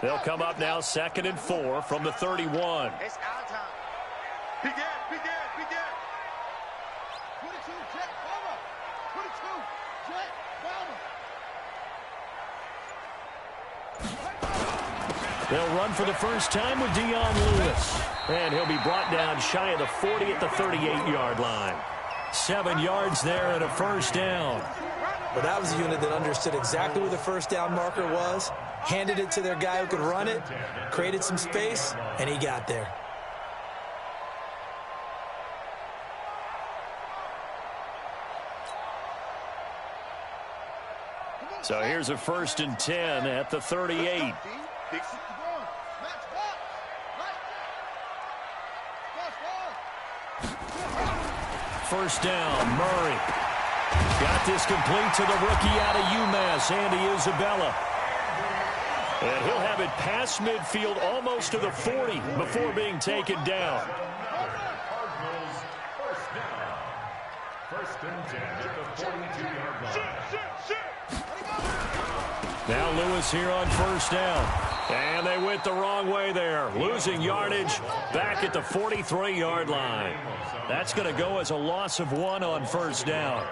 They'll come up now 2nd and 4 from the 31. It's our time. Begin. 22, jet, bomber. 22, jet, bomber. They'll run for the first time with Dion Lewis. And he'll be brought down shy of the 40 at the 38-yard line. 7 yards there and a first down. But that was a unit that understood exactly where the first down marker was, handed it to their guy who could run it, created some space, and he got there. So here's a 1st and 10 at the 38. First down, Murray. Got this complete to the rookie out of UMass, Andy Isabella. And he'll have it past midfield almost to the 40 before being taken down. First and 10 at the 42-yard line. Now Lewis here on first down. And they went the wrong way there. Losing yardage back at the 43-yard line. That's going to go as a loss of 1 on first down.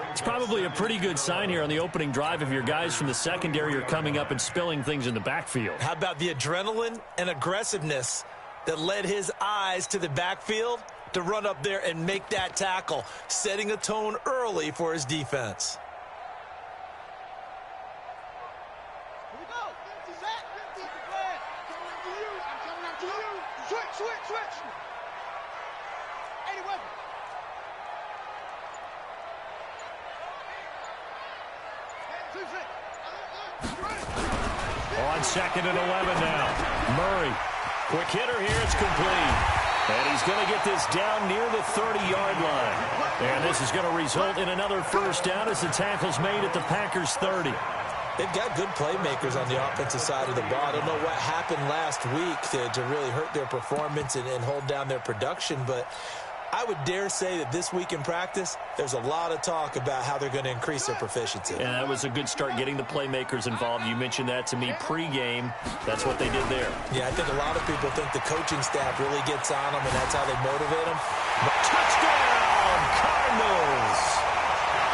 It's probably a pretty good sign here on the opening drive if your guys from the secondary are coming up and spilling things in the backfield. How about the adrenaline and aggressiveness that led his eyes to the backfield to run up there and make that tackle, setting a tone early for his defense. On 2nd and 11 now. Murray. Quick hitter here. It's complete. And he's going to get this down near the 30-yard line. And this is going to result in another first down as the tackle's made at the Packers' 30. They've got good playmakers on the offensive side of the ball. I don't know what happened last week to really hurt their performance and hold down their production, but I would dare say that this week in practice, there's a lot of talk about how they're going to increase their proficiency. And that was a good start getting the playmakers involved. You mentioned that to me pregame. That's what they did there. Yeah, I think a lot of people think the coaching staff really gets on them, and that's how they motivate them. Touchdown, Cardinals!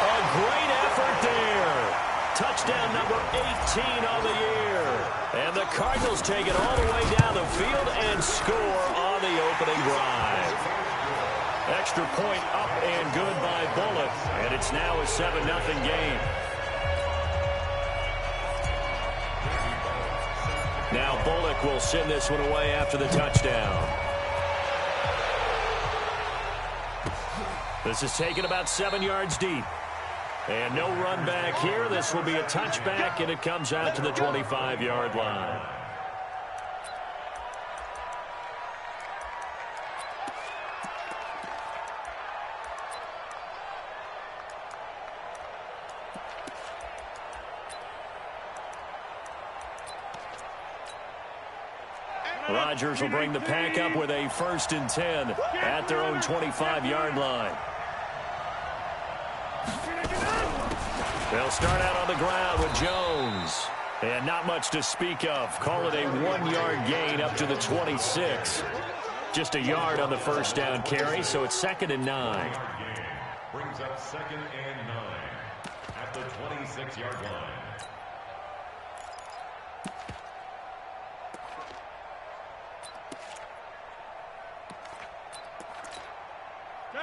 A great effort there. Touchdown number 18 on the year. And the Cardinals take it all the way down the field and score on the opening drive. Extra point up and good by Bullock. And it's now a 7-0 game. Now Bullock will send this one away after the touchdown. This is taken about 7 yards deep. And no run back here. This will be a touchback, and it comes out to the 25-yard line. Rodgers will bring the pack up with a 1st and 10 at their own 25-yard line. They'll start out on the ground with Jones. And not much to speak of. Call it a 1-yard gain up to the 26. Just a yard on the first down carry, so it's 2nd and 9. Brings up 2nd and 9 at the 26-yard line.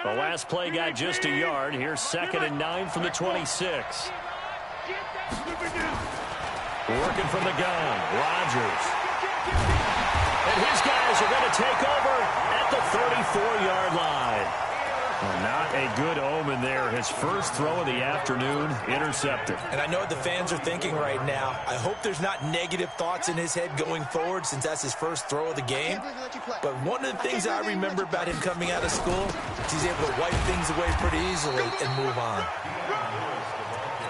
The last play got just a yard. Here's 2nd and 9 from the 26. Working from the gun, Rodgers. And his guys are going to take over at the 34-yard line. Well, not a good omen there. His first throw of the afternoon intercepted. And I know what the fans are thinking right now. I hope there's not negative thoughts in his head going forward since that's his first throw of the game. But one of the things I remember about him coming out of school is he's able to wipe things away pretty easily and move on.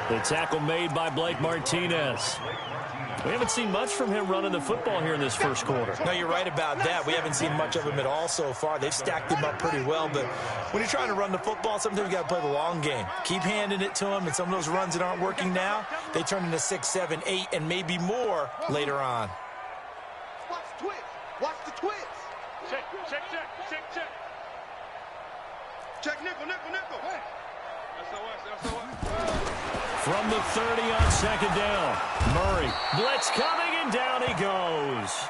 The tackle made by Blake Martinez. We haven't seen much from him running the football here in this first quarter. No, you're right about that. We haven't seen much of him at all so far. They've stacked him up pretty well, but when you're trying to run the football, sometimes you got to play the long game. Keep handing it to him, and some of those runs that aren't working now, they turn into 6, 7, 8, and maybe more later on. twist. Watch the twist. Check. Check nickel. Hey. From the 30 on second down. Murray. Blitz coming, and down he goes.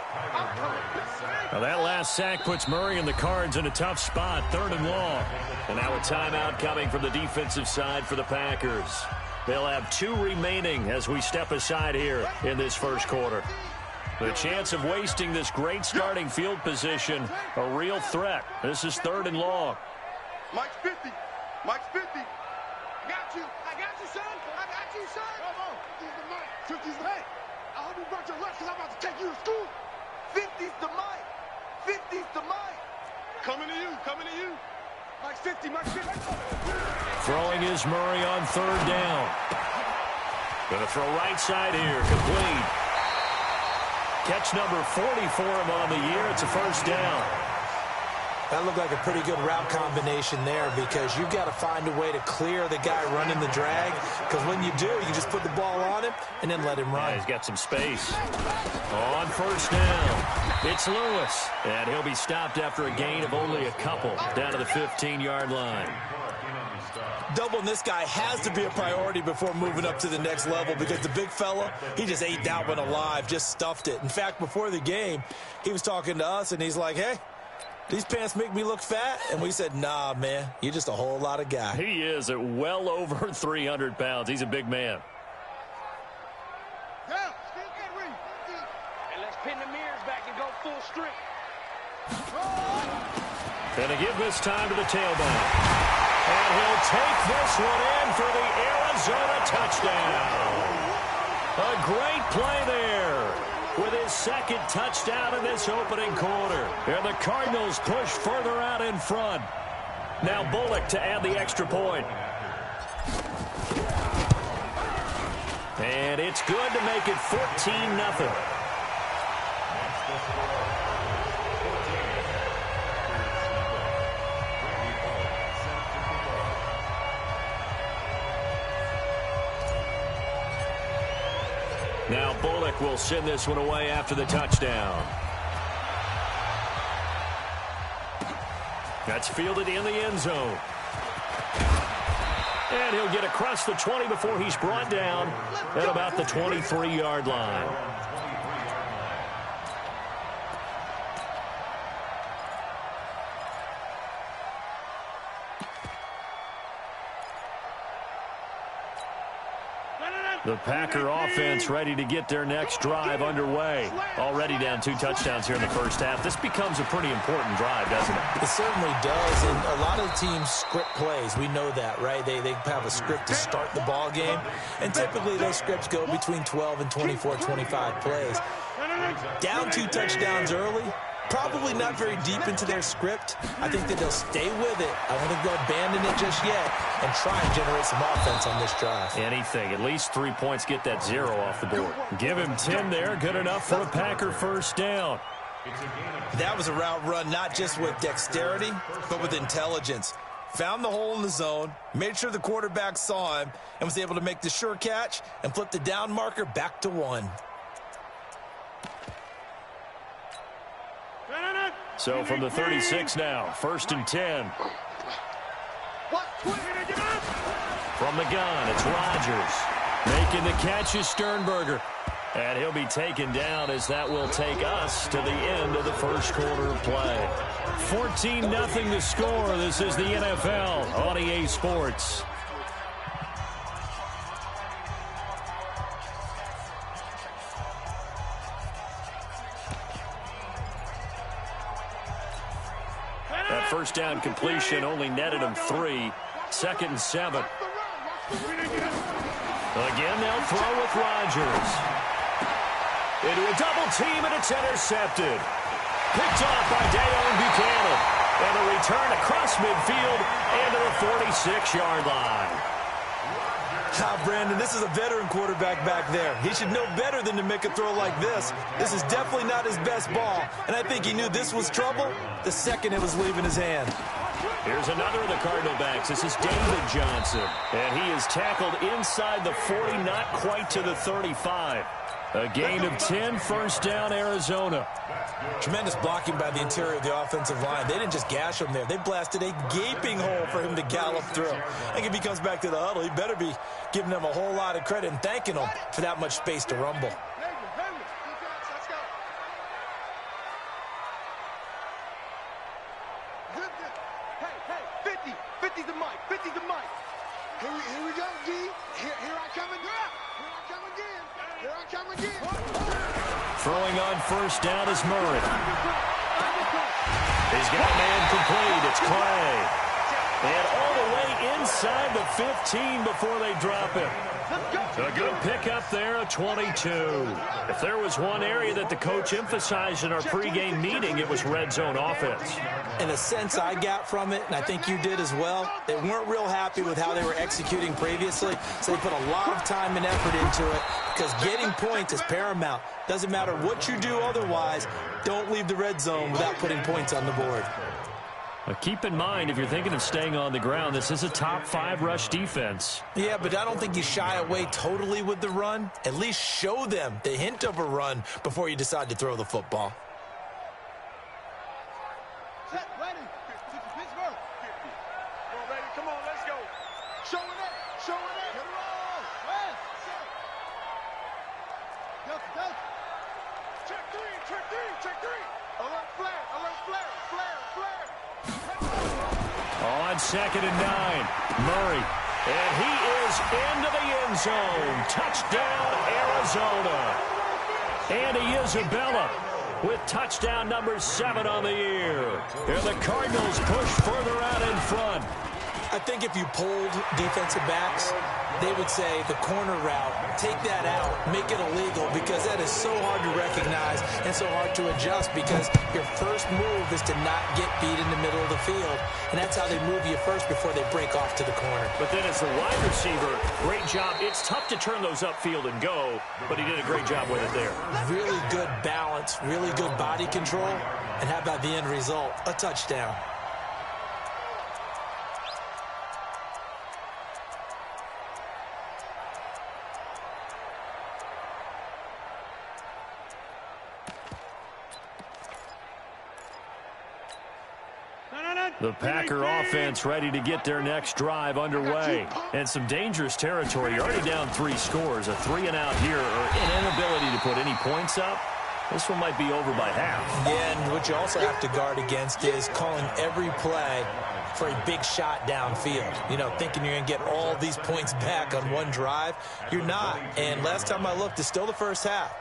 Now that last sack puts Murray and the Cards in a tough spot, 3rd and long. And now a timeout coming from the defensive side for the Packers. They'll have 2 remaining as we step aside here in this first quarter. The chance of wasting this great starting field position, a real threat. This is 3rd and long. Mike's 50. I got you, son. Come on. 50's the Mike. 50's the Mike. I hope you brought your lunch because I'm about to take you to school. 50's the Mike. Coming to you. Mike's 50. Throwing is Murray on 3rd down. Going to throw right side here, complete. Catch number 40 for him on the year. It's a 1st down. That looked like a pretty good route combination there because you've got to find a way to clear the guy running the drag, because when you do, you just put the ball on him and then let him run. Yeah, he's got some space. On 1st down, it's Lewis, and he'll be stopped after a gain of only a couple down to the 15-yard line. Doubling this guy has to be a priority before moving up to the next level, because the big fella, he just ate that one alive, just stuffed it. In fact, before the game, he was talking to us, and he's like, hey, these pants make me look fat? And we said, nah, man, you're just a whole lot of guy. He is at well over 300 pounds. He's a big man. Yeah. And let's pin the mirrors back and go full strength. And to give this time to the tailback. And he'll take this one in for the Arizona touchdown. A great play there with his 2nd touchdown in this opening quarter. And the Cardinals push further out in front. Now Bullock to add the extra point. And it's good to make it 14-0. Now Bullock will send this one away after the touchdown. That's fielded in the end zone. And he'll get across the 20 before he's brought down at about the 23-yard line. The Packer offense ready to get their next drive underway. Already down 2 touchdowns here in the first half. This becomes a pretty important drive, doesn't it? It certainly does, and a lot of teams script plays. We know that, right? They have a script to start the ball game, and typically those scripts go between 12 and 24, 25 plays. Down 2 touchdowns early, probably not very deep into their script. I think that they'll stay with it. I don't think they'll abandon it just yet and try and generate some offense on this drive. Anything. At least 3 points, get that 0 off the board. Give him 10 there. Good enough for a Packer 1st down. That was a route run not just with dexterity, but with intelligence. Found the hole in the zone, made sure the quarterback saw him, and was able to make the sure catch and flip the down marker back to 1. So from the 36 now, 1st and 10. From the gun, it's Rodgers. Making the catch is Sternberger. And he'll be taken down as that will take us to the end of the first quarter of play. 14-0 the score. This is the NFL on EA Sports. That 1st down completion only netted him 3. 2nd and 7. Again, they'll throw with Rodgers. Into a double team, and it's intercepted. Picked off by Dayon Buchanan. And a return across midfield into the 46-yard line. Brandon, this is a veteran quarterback back there. He should know better than to make a throw like this. This is definitely not his best ball, and I think he knew this was trouble the second it was leaving his hand. Here's another of the Cardinal backs. This is David Johnson, and he is tackled inside the 40, not quite to the 35. A gain of 10, first down, Arizona. Tremendous blocking by the interior of the offensive line. They didn't just gash him there. They blasted a gaping hole for him to gallop through. I think if he comes back to the huddle, he better be giving them a whole lot of credit and thanking them for that much space to rumble. Hey, 50's the mic, 50's the mic. Here we go, D. Here I come again. Here I come again. Throwing on first down is Murray. He's got a man complete. It's Clay. And all the way inside the 15 before they drop him. A good pickup there, a 22. If there was one area that the coach emphasized in our pregame meeting, it was red zone offense. And the sense I got from it, and I think you did as well, they weren't real happy with how they were executing previously, so they put a lot of time and effort into it because getting points is paramount. Doesn't matter what you do otherwise, don't leave the red zone without putting points on the board. Keep in mind, if you're thinking of staying on the ground, this is a top 5 rush defense. Yeah, but I don't think you shy away totally with the run. At least show them the hint of a run before you decide to throw the football. Set, ready. Pittsburgh. 50. Come on, baby. Come on, let's go. Show it up. Show it up. Get it all. West. Delta. Check three. Alert flare. On second and 9, Murray. And he is into the end zone. Touchdown, Arizona. Andy Isabella with touchdown number 7 on the year. And the Cardinals push further out in front. I think if you polled defensive backs, they would say the corner route, take that out, make it illegal, because that is so hard to recognize and so hard to adjust because your first move is to not get beat in the middle of the field. And that's how they move you first before they break off to the corner. But then as the wide receiver, great job. It's tough to turn those upfield and go, but he did a great job with it there. Really good balance, really good body control. And how about the end result? A touchdown. The Packer offense ready to get their next drive underway. And some dangerous territory. You're already down 3 scores. A 3-and-out here, or an inability to put any points up. This one might be over by half. Yeah, and what you also have to guard against is calling every play for a big shot downfield. You know, thinking you're going to get all these points back on one drive. You're not. And last time I looked, it's still the first half.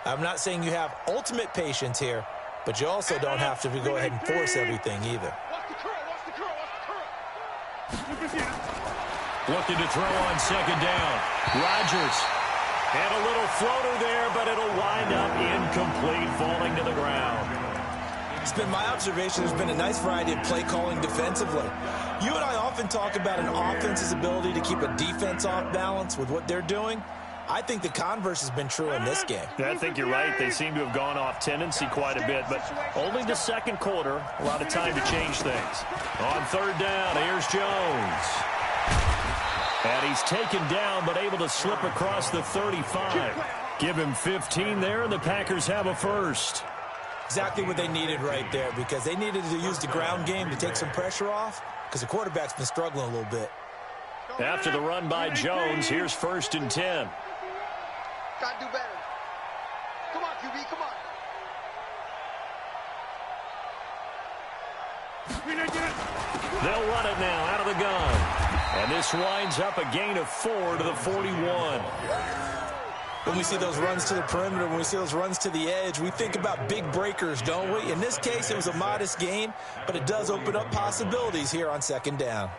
I'm not saying you have ultimate patience here, but you also don't have to go ahead and force everything either. Looking to throw on second down. Rodgers. And a little floater there, but it'll wind up incomplete, falling to the ground. It's been my observation there's been a nice variety of play calling defensively. You and I often talk about an offense's ability to keep a defense off balance with what they're doing. I think the converse has been true in this game. Yeah, I think you're right. They seem to have gone off tendency quite a bit, but only the second quarter. A lot of time to change things. On third down, here's Jones. And he's taken down, but able to slip across the 35. Give him 15 there, and the Packers have a first. Exactly what they needed right there, because they needed to use the ground game to take some pressure off, because the quarterback's been struggling a little bit. After the run by Jones, here's 1st and 10. Gotta do better. Come on, QB, come on. They'll run it now out of the gun. And this winds up a gain of 4 to the 41. When we see those runs to the perimeter, when we see those runs to the edge, we think about big breakers, don't we? In this case, it was a modest gain, but it does open up possibilities here on second down.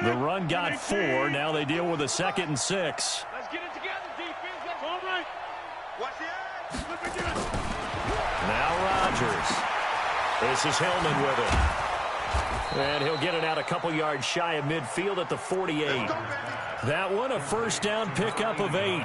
The run got 4. Now they deal with a 2nd and 6. Let's get it together, defense. That's all right. Watch the edge. Now Rodgers. This is Hillman with it. And he'll get it out a couple yards shy of midfield at the 48. That one a first down pickup of 8.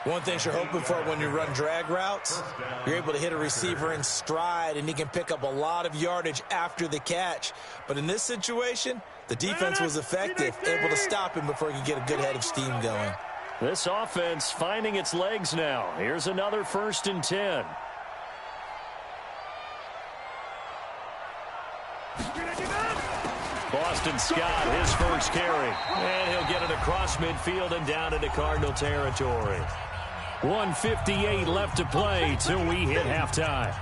One thing you're hoping for when you run drag routes, you're able to hit a receiver in stride, and he can pick up a lot of yardage after the catch. But in this situation, the defense was effective, able to stop him before he could get a good head of steam going. This offense finding its legs now. Here's another 1st and 10. Boston Scott, his first carry. And he'll get it across midfield and down into Cardinal territory. 1:58 left to play till we hit halftime.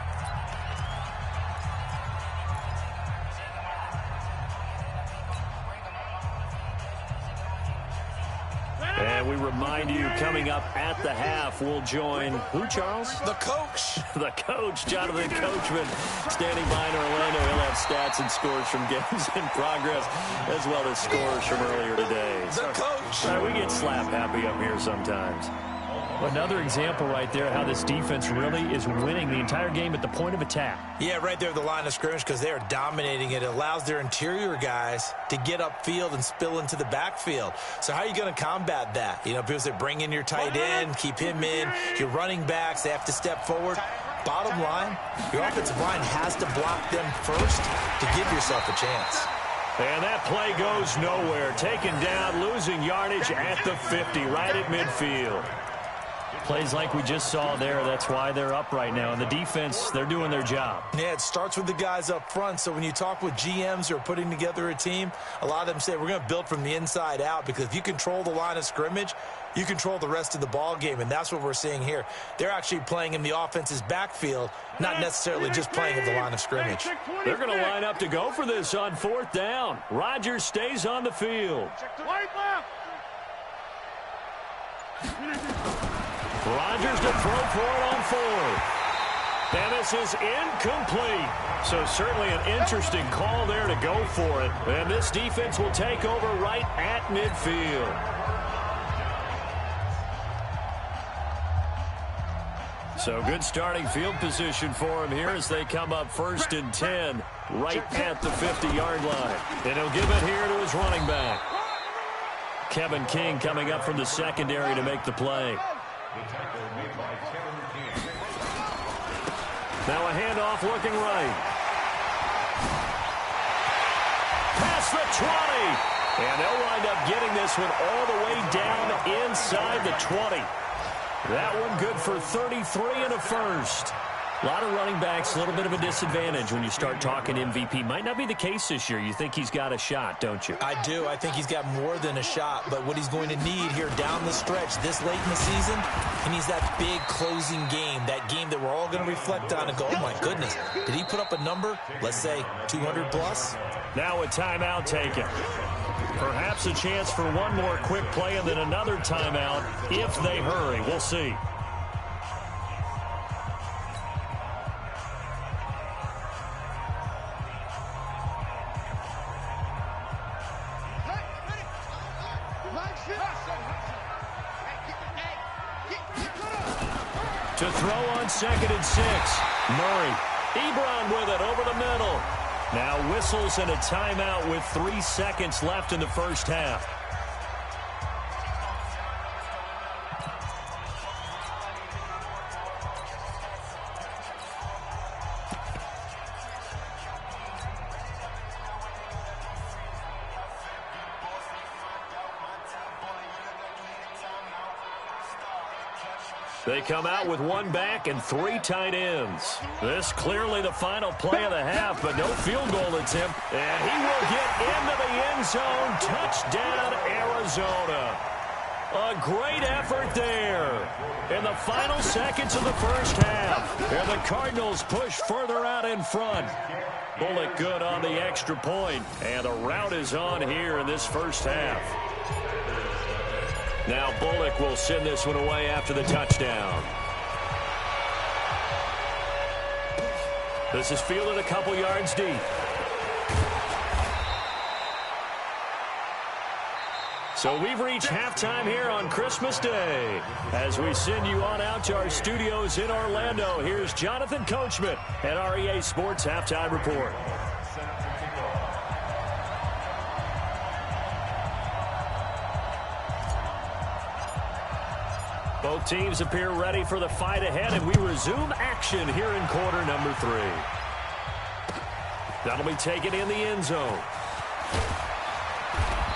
And we remind you, coming up at the half, we'll join who, Charles? The coach. The coach, Jonathan Coachman, standing by in Orlando. He'll have stats and scores from games in progress, as well as scores from earlier today. The coach. We get slap happy up here sometimes. Another example right there how this defense really is winning the entire game at the point of attack. Yeah, right there at the line of scrimmage because they are dominating it. It allows their interior guys to get upfield and spill into the backfield. So how are you going to combat that? You know, people say bring in your tight end, keep him in. Your running backs, they have to step forward. Bottom line, your offensive line has to block them first to give yourself a chance. And that play goes nowhere. Taken down, losing yardage at the 50, right at midfield. Plays like we just saw there, that's why they're up right now. And the defense, they're doing their job. Yeah, it starts with the guys up front. So when you talk with GMs who are putting together a team, a lot of them say we're going to build from the inside out, because if you control the line of scrimmage, you control the rest of the ball game, and that's what we're seeing here. They're actually playing in the offense's backfield, not necessarily just playing at the line of scrimmage. They're going to line up to go for this on 4th down. Rodgers stays on the field. Rodgers to throw for it on 4th. And this is incomplete. So certainly an interesting call there to go for it. And this defense will take over right at midfield. So good starting field position for him here as they come up 1st and 10 right at the 50-yard line. And he'll give it here to his running back. Kevin King coming up from the secondary to make the play. Now a handoff looking right. Past the 20. And they'll wind up getting this one all the way down inside the 20. That one good for 33 and a first. A lot of running backs, a little bit of a disadvantage when you start talking MVP. Might not be the case this year. You think he's got a shot, don't you? I do. I think he's got more than a shot. But what he's going to need here down the stretch this late in the season, he needs that big closing game, that game that we're all going to reflect on and go, oh, my goodness, did he put up a number, let's say, 200 plus? Now a timeout taken. Perhaps a chance for one more quick play and then another timeout if they hurry. We'll see. To throw on 2nd and 6. Murray. Ebron with it over the middle. Now whistles and a timeout with 3 seconds left in the first half. They come out with one back and 3 tight ends. This clearly the final play of the half, but no field goal attempt. And he will get into the end zone. Touchdown, Arizona. A great effort there in the final seconds of the first half. And the Cardinals push further out in front. Bullock good on the extra point. And the route is on here in this first half. Now Bullock will send this one away after the touchdown. This is fielded a couple yards deep. So we've reached halftime here on Christmas Day. As we send you on out to our studios in Orlando, here's Jonathan Coachman at REA Sports Halftime Report. Both teams appear ready for the fight ahead, and we resume action here in quarter number 3. That'll be taken in the end zone.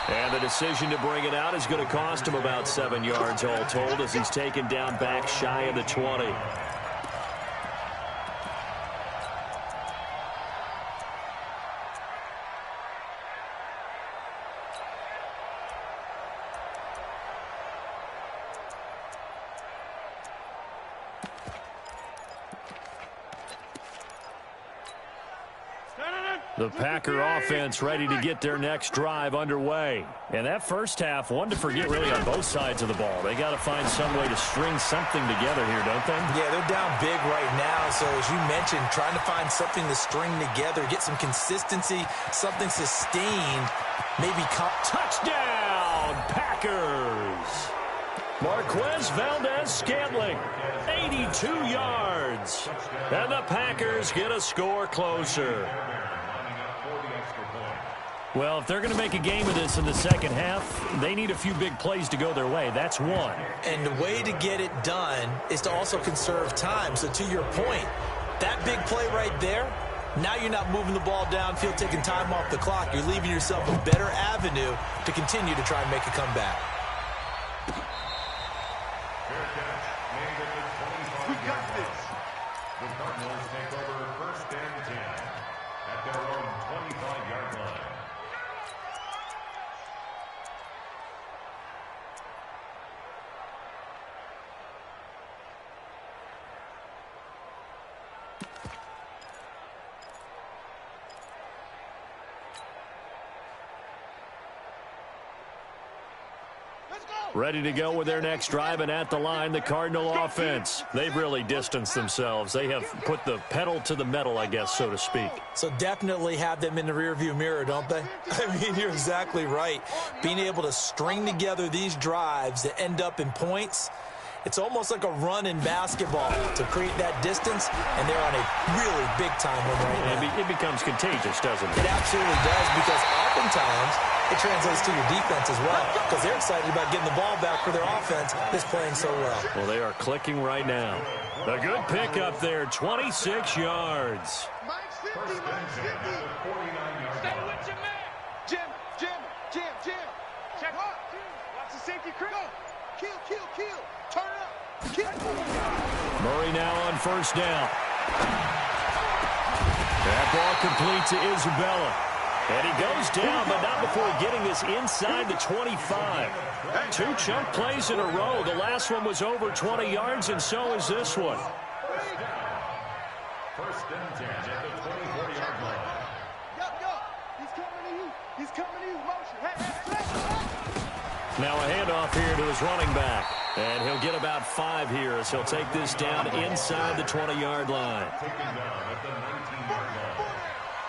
And the decision to bring it out is going to cost him about 7 yards all told as he's taken down back shy of the 20. The Packer offense ready to get their next drive underway. And that first half, one to forget really on both sides of the ball. They got to find some way to string something together here, don't they? Yeah, they're down big right now. So as you mentioned, trying to find something to string together, get some consistency, something sustained, maybe touchdown, Packers! Marquez Valdez-Scantling, 82 yards. And the Packers get a score closer. Well, if they're going to make a game of this in the second half, they need a few big plays to go their way. That's one. And the way to get it done is to also conserve time. So to your point, that big play right there, now you're not moving the ball downfield, taking time off the clock. You're leaving yourself a better avenue to continue to try and make a comeback. We got this. The Cardinals take over 1st and 10 at their own 25-yard line. Ready to go with their next drive, and at the line, the Cardinal offense. They've really distanced themselves. They have put the pedal to the metal, I guess, so to speak. So definitely have them in the rearview mirror, don't they? I mean, you're exactly right. Being able to string together these drives that end up in points, it's almost like a run in basketball to create that distance, and they're on a really big-time one right now. It becomes contagious, doesn't it? It absolutely does, because oftentimes it translates to your defense as well, because they're excited about getting the ball back for their offense that's playing so well. Well, they are clicking right now. A good pickup there, 26 yards. Mike's 50, Mike's 50. Stay with your man. Jim. Check. Watch the safety creep. Kill. Turn up. Kill. Murray now on 1st down. That ball complete to Isabella. And he goes down, but not before getting this inside the 25. 2 chunk plays in a row. The last one was over 20 yards, and so is this one. 1st and 10 at the 24-yard line. Yo. He's coming to you. Motion. Hey. Now a handoff here to his running back. And he'll get about 5 here as he'll take this down inside the 20-yard line. Taken down at the 19-yard line.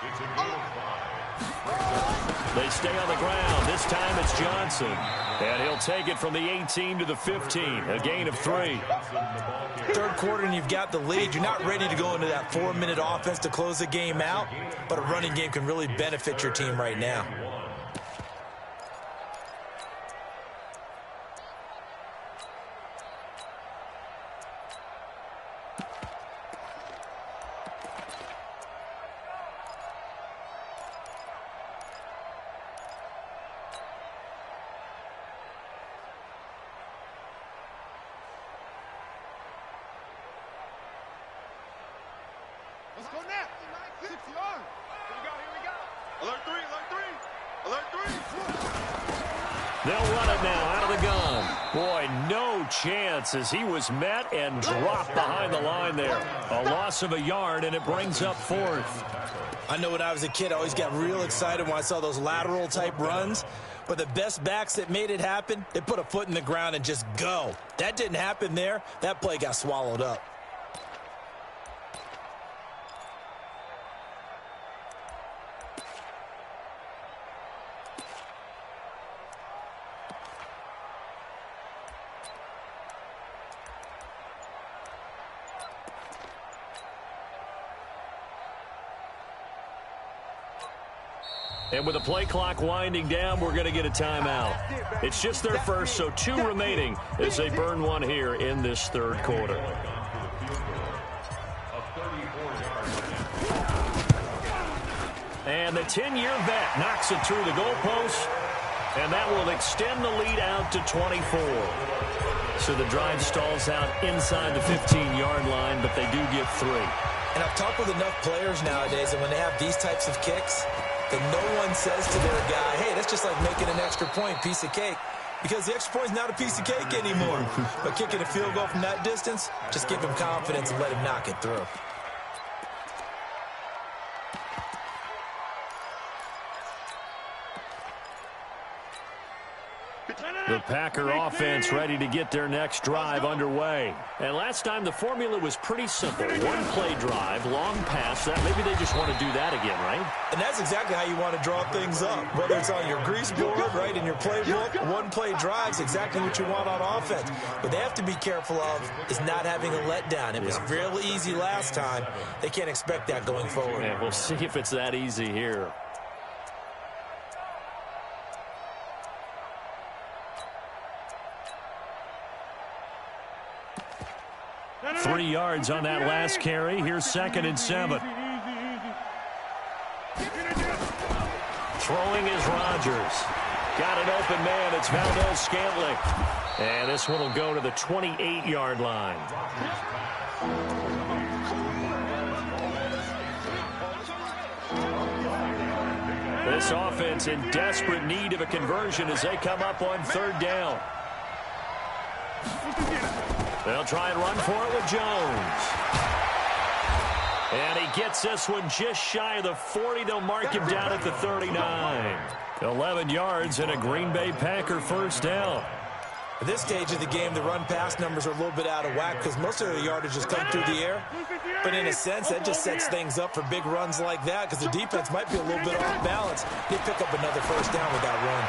It's a gain of 5. They stay on the ground. This time it's Johnson. And he'll take it from the 18 to the 15. A gain of 3. Third quarter and you've got the lead. You're not ready to go into that 4-minute offense to close the game out, but a running game can really benefit your team right now. Let's go now. 6 yards. Here we go. Alert 3. They'll run it now out of the gun. Boy, no chance as he was met and dropped behind the line there. A loss of a yard, and it brings up 4th. I know when I was a kid, I always got real excited when I saw those lateral-type runs. But the best backs that made it happen, they put a foot in the ground and just go. That didn't happen there. That play got swallowed up. And with the play clock winding down, we're going to get a timeout. It's just their first, so 2 remaining as they burn one here in this third quarter. And the 10-year vet knocks it through the goalpost, and that will extend the lead out to 24. So the drive stalls out inside the 15-yard line, but they do get 3. And I've talked with enough players nowadays, and when they have these types of kicks, that no one says to their guy, hey, that's just like making an extra point, piece of cake. Because the extra point is not a piece of cake anymore. But kicking a field goal from that distance, just give him confidence and let him knock it through. The Packer offense ready to get their next drive underway. And last time the formula was pretty simple. 1-play drive, long pass. Maybe they just want to do that again, right? And that's exactly how you want to draw things up. Whether it's on your grease board, right, in your playbook, 1-play drive's exactly what you want on offense. What they have to be careful of is not having a letdown. It was real easy last time. They can't expect that going forward. Yeah, we'll see if it's that easy here. 3 yards on that last carry. Here's 2nd and 7. Throwing is Rodgers. Got an open man. It's Valdez-Scantling. And this one will go to the 28-yard line. This offense in desperate need of a conversion as they come up on 3rd down. They'll try and run for it with Jones. And he gets this one just shy of the 40. They'll mark him down at the 39. 11 yards and a Green Bay Packer first down. At this stage of the game, the run-pass numbers are a little bit out of whack because most of the yardage has come through the air. But in a sense, that just sets things up for big runs like that because the defense might be a little bit off balance. They pick up another first down with that run.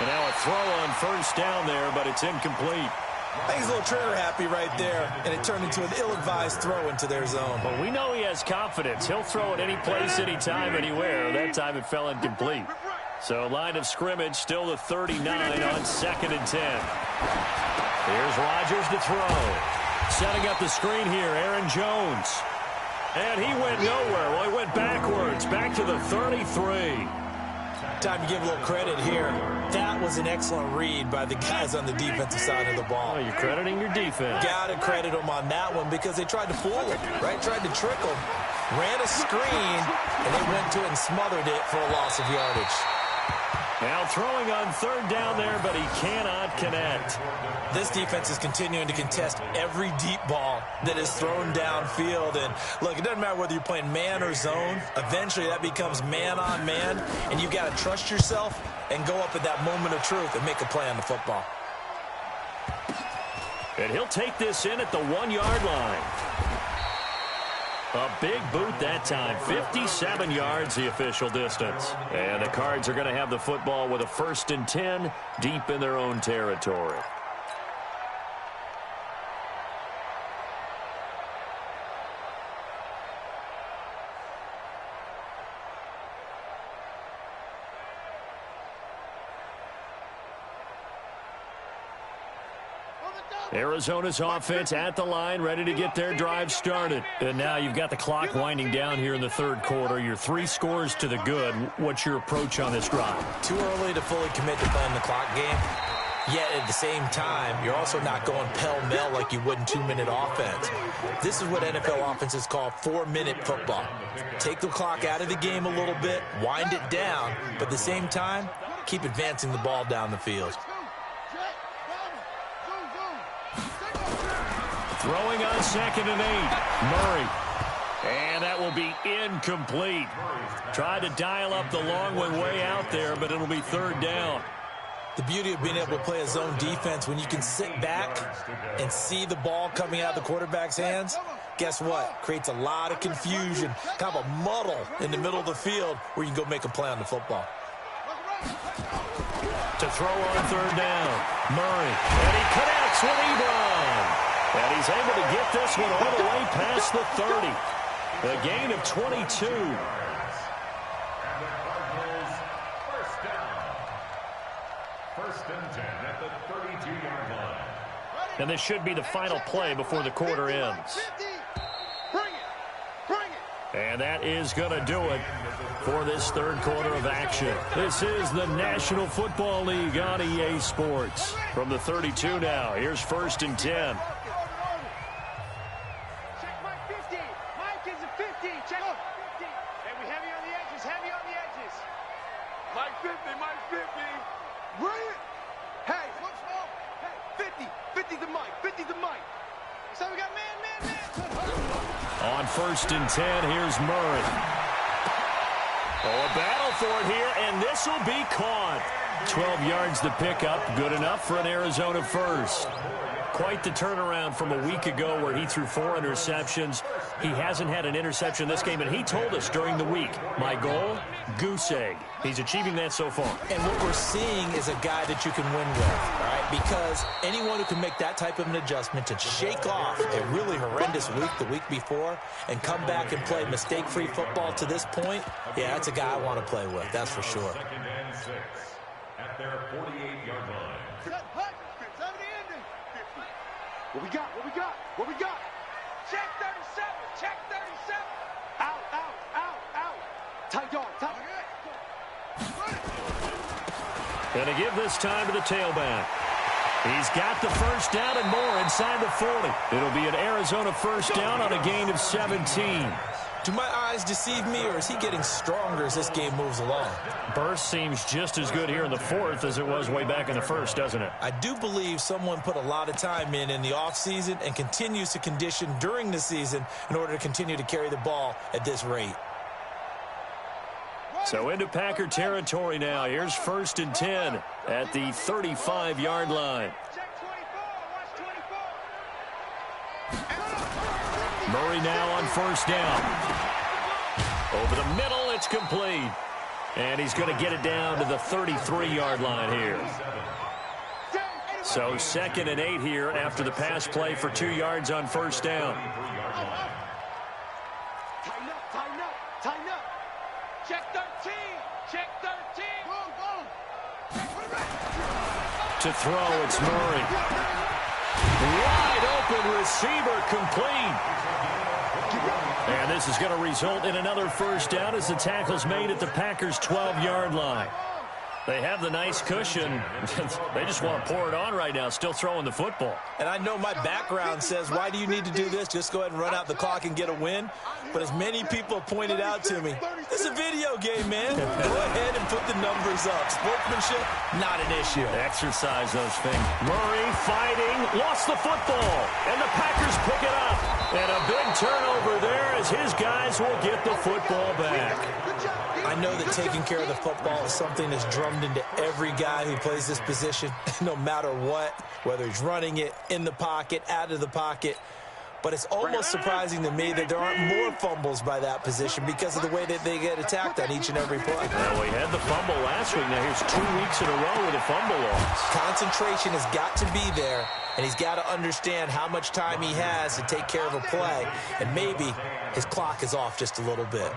And now a throw on first down there, but it's incomplete. I think he's a little trigger happy right there, and it turned into an ill-advised throw into their zone. Well, we know he has confidence. He'll throw it any place, anytime, anywhere. That time it fell incomplete. So line of scrimmage, still the 39 on 2nd and 10. Here's Rodgers to throw. Setting up the screen here, Aaron Jones. And he went nowhere. Well, he went backwards, back to the 33. Time to give a little credit here. That was an excellent read by the guys on the defensive side of the ball. Oh, you're crediting your defense. Got to credit them on that one because they tried to fool him, right? Tried to trick him. Ran a screen, and they went to it and smothered it for a loss of yardage. Now throwing on 3rd down there, but he cannot connect. This defense is continuing to contest every deep ball that is thrown downfield. And look, it doesn't matter whether you're playing man or zone. Eventually that becomes man on man, and you've got to trust yourself and go up at that moment of truth and make a play on the football. And he'll take this in at the 1-yard line. A big boot that time. 57 yards the official distance. And the Cards are going to have the football with a 1st and 10 deep in their own territory. Arizona's offense at the line, ready to get their drive started. And now you've got the clock winding down here in the 3rd quarter. You're 3 scores to the good. What's your approach on this drive? Too early to fully commit to playing the clock game. Yet at the same time, you're also not going pell-mell like you would in 2-minute offense. This is what NFL offenses call 4-minute football. Take the clock out of the game a little bit, wind it down, but at the same time, keep advancing the ball down the field. Throwing on 2nd and 8. Murray. And that will be incomplete. Tried to dial up the long one way out there, but it'll be 3rd down. The beauty of being able to play a zone defense when you can sit back and see the ball coming out of the quarterback's hands, guess what? Creates a lot of confusion, kind of a muddle in the middle of the field where you can go make a play on the football. To throw on 3rd down. Murray. And he connects with Ebron. And he's able to get this one all the way past the 30. A gain of 22. first and 10 at the 32-yard line. And this should be the final play before the quarter ends. And that is going to do it for this third quarter of action. This is the National Football League on EA Sports. From the 32 now, here's first and 10. Check Mike 50. Mike is a 50. Check 50. Hey, we heavy on the edges. Heavy on the edges. Mike 50, Mike 50. Bring it. Hey, look small. Hey, 50. 50 to Mike. 50 to Mike. So we got man. On first and 10, here's Murray. Oh, a battle for it here, and this will be caught. 12 yards to pick up, good enough for an Arizona first. Quite the turnaround from a week ago where he threw 4 interceptions. He hasn't had an interception this game, and he told us during the week, my goal, goose egg. He's achieving that so far. And what we're seeing is a guy that you can win with, all right? Because anyone who can make that type of an adjustment to shake off a really horrendous week the week before and come back and play mistake-free football to this point, yeah, that's a guy I want to play with, that's for sure. Second and 6 at their 48-yard line. What we got? What we got? What we got? Check 37. Check 37. Out. Tight dog. Tight. Going to give this time to the tailback. He's got the first down and more inside the 40. It'll be an Arizona first down on a gain of 17. Do my eyes deceive me, or is he getting stronger as this game moves along? Burst seems just as good here in the fourth as it was way back in the first, doesn't it? I do believe someone put a lot of time in the offseason and continues to condition during the season in order to continue to carry the ball at this rate. So into Packer territory now. Here's first and 10 at the 35-yard line. Check 24. Watch 24. Murray now on first down. Over the middle, it's complete. And he's going to get it down to the 33-yard line here. So 2nd and 8 here after the pass play for 2 yards on first down. Tighten up. Check 13. Check 13. To throw, it's Murray. Wide open receiver complete. And this is going to result in another first down as the tackle's made at the Packers' 12-yard line. They have the nice cushion. They just want to pour it on right now, still throwing the football. And I know my background says, why do you need to do this? Just go ahead and run out the clock and get a win. But as many people have pointed out to me, this is a video game, man. Go ahead and put the numbers up. Sportsmanship, not an issue. Exercise those things. Murray fighting, lost the football, and the Packers pick it up. And a big turnover there as his guys will get the football back. I know that taking care of the football is something that's drummed into every guy who plays this position, no matter what, whether he's running it, in the pocket, out of the pocket. But it's almost surprising to me that there aren't more fumbles by that position because of the way that they get attacked on each and every play. Well, we had the fumble last week. Now here's 2 weeks in a row with a fumble loss. Concentration has got to be there, and he's got to understand how much time he has to take care of a play, and maybe his clock is off just a little bit.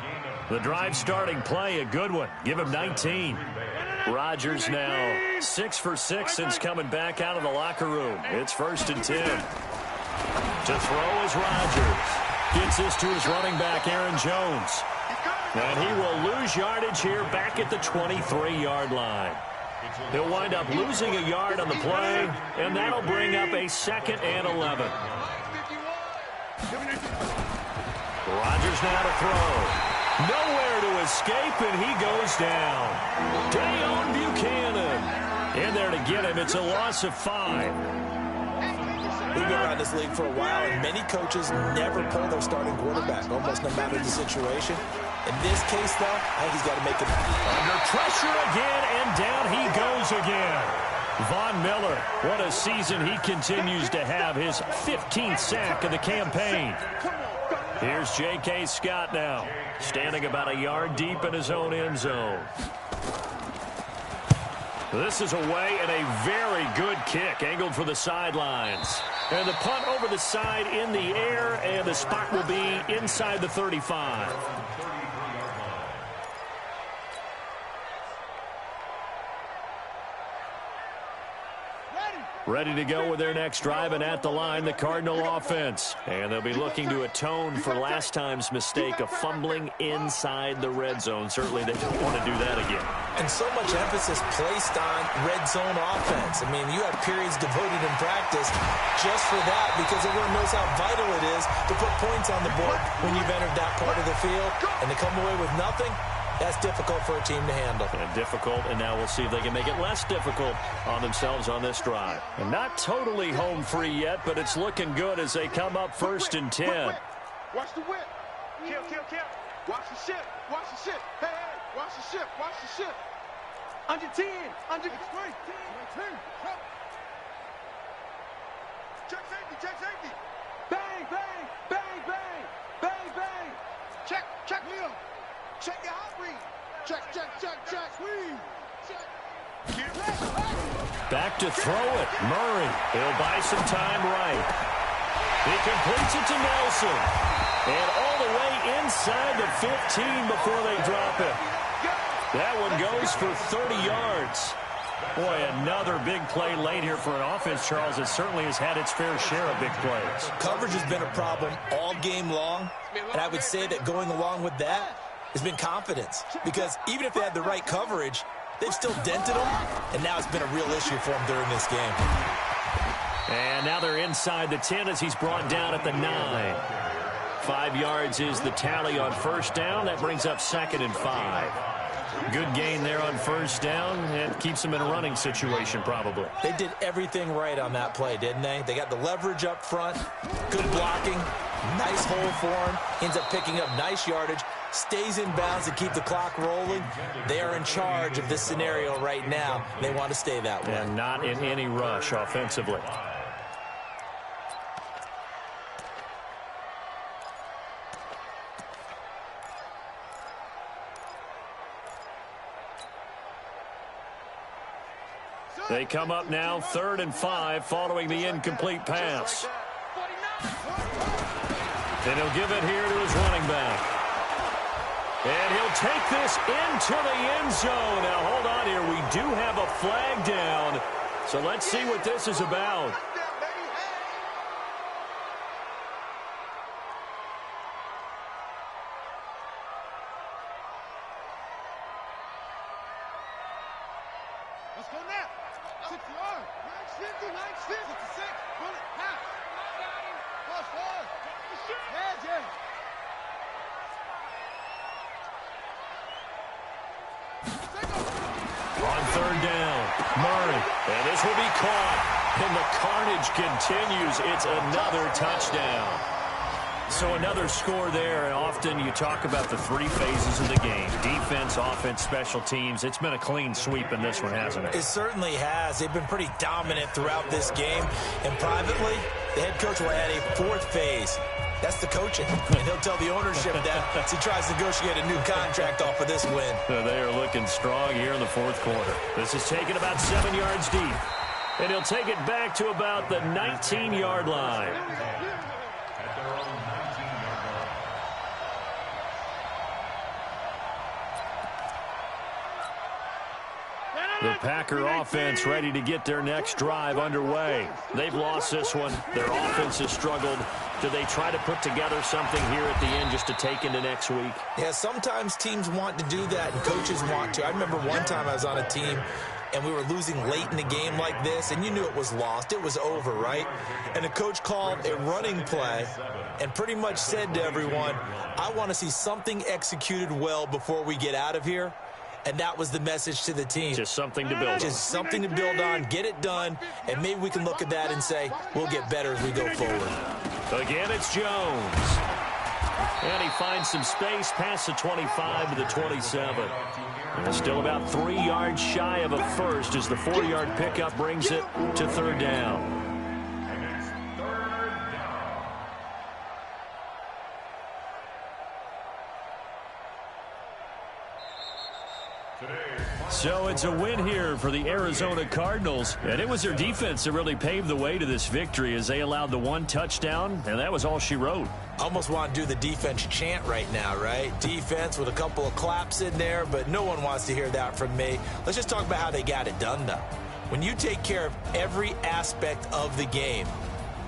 The drive starting play, a good one. Give him 19. Rodgers now 6 for 6 since coming back out of the locker room. It's first and 10. To throw is Rodgers. Gets this to his running back, Aaron Jones. And he will lose yardage here back at the 23-yard line. He'll wind up losing a yard on the play, and that'll bring up a 2nd and 11. Rodgers now to throw. Nowhere to escape, and he goes down. Dayon Buchanan in there to get him. It's a loss of 5. We've been around this league for a while, and many coaches never pull their starting quarterback, almost no matter the situation. In this case, though, I think he's got to make it happen. Under pressure again, and down he goes again. Von Miller, what a season he continues to have, his 15th sack of the campaign. Here's J.K. Scott now, standing about a yard deep in his own end zone. This is away and a very good kick, angled for the sidelines. And the punt over the side in the air, and the spot will be inside the 35. Ready to go with their next drive, and at the line, the Cardinal offense. And they'll be looking to atone for last time's mistake of fumbling inside the red zone. Certainly they don't want to do that again. And so much emphasis placed on red zone offense. I mean, you have periods devoted in practice just for that because everyone knows how vital it is to put points on the board when you've entered that part of the field. And to come away with nothing, that's difficult for a team to handle. And difficult, and now we'll see if they can make it less difficult on themselves on this drive. And not totally home free yet, but it's looking good as they come up 1st and 10. Watch the whip. Kill, kill, kill. Watch the ship. Watch the ship. Hey, hey. Watch the ship. Watch the ship. Under 10. Under 10. Check safety. Check safety. Bang, bang, bang, bang, bang, bang. Check. Check Leo. Check your hot read. Check. Squeeze. Check. Back to throw it. Murray. He'll buy some time right. He completes it to Nelson. And all the way inside the 15 before they drop it. That one goes for 30 yards. Boy, another big play late here for an offense, Charles. It certainly has had its fair share of big plays. Coverage has been a problem all game long, and I would say that going along with that has been confidence. Because even if they had the right coverage, they've still dented them, and now it's been a real issue for them during this game. And now they're inside the 10 as he's brought down at the 9. 5 yards is the tally on 1st down. That brings up 2nd and 5. Good gain there on 1st down and keeps them in a running situation probably. They did everything right on that play, didn't they? They got the leverage up front, good blocking, nice hole for him, ends up picking up nice yardage, stays in bounds to keep the clock rolling. They are in charge of this scenario right now. They want to stay that way. And not in any rush offensively. They come up now 3rd and 5 following the incomplete pass. And he'll give it here to his running back. And he'll take this into the end zone. Now, hold on here. We do have a flag down. So let's see what this is about. Let's go now. 6 yards. 950, 956. Bullet, half. Plus 4. Yeah. On 3rd down, Murray. And this will be caught. And the carnage continues. It's another touchdown. So another score there, and often you talk about the 3 phases of the game. Defense, offense, special teams. It's been a clean sweep in this one, hasn't it? It certainly has. They've been pretty dominant throughout this game. And privately, the head coach will add a 4th phase. That's the coaching. And he'll tell the ownership that as he tries to negotiate a new contract off of this win. They are looking strong here in the 4th quarter. This is taken about 7 yards deep. And he'll take it back to about the 19-yard line. The Packer offense ready to get their next drive underway. They've lost this one. Their offense has struggled. Do they try to put together something here at the end just to take into next week? Yeah, sometimes teams want to do that and coaches want to. I remember one time I was on a team and we were losing late in a game like this, and you knew it was lost. It was over, right? And the coach called a running play and pretty much said to everyone, I want to see something executed well before we get out of here. And that was the message to the team. Just something to build on. Just something to build on, get it done, and maybe we can look at that and say, we'll get better as we go forward. Again, it's Jones. And he finds some space past the 25 to the 27. And still about 3 yards shy of a first as the 4-yard pickup brings it to 3rd down. So it's a win here for the Arizona Cardinals, and it was their defense that really paved the way to this victory as they allowed the 1 touchdown, and that was all she wrote. Almost want to do the defense chant right now, right? Defense with a couple of claps in there, but no one wants to hear that from me. Let's just talk about how they got it done, though. When you take care of every aspect of the game,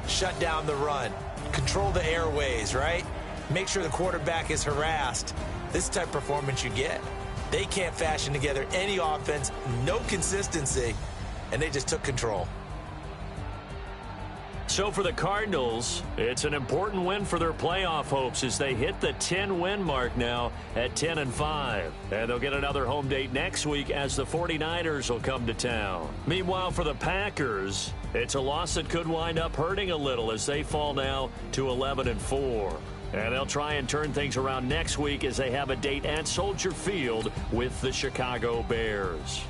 shut down the run, control the airways, right? Make sure the quarterback is harassed. This type of performance you get. They can't fashion together any offense, no consistency, and they just took control. So for the Cardinals, it's an important win for their playoff hopes as they hit the 10-win mark now at 10-5. And they'll get another home date next week as the 49ers will come to town. Meanwhile, for the Packers, it's a loss that could wind up hurting a little as they fall now to 11-4. And they'll try and turn things around next week as they have a date at Soldier Field with the Chicago Bears.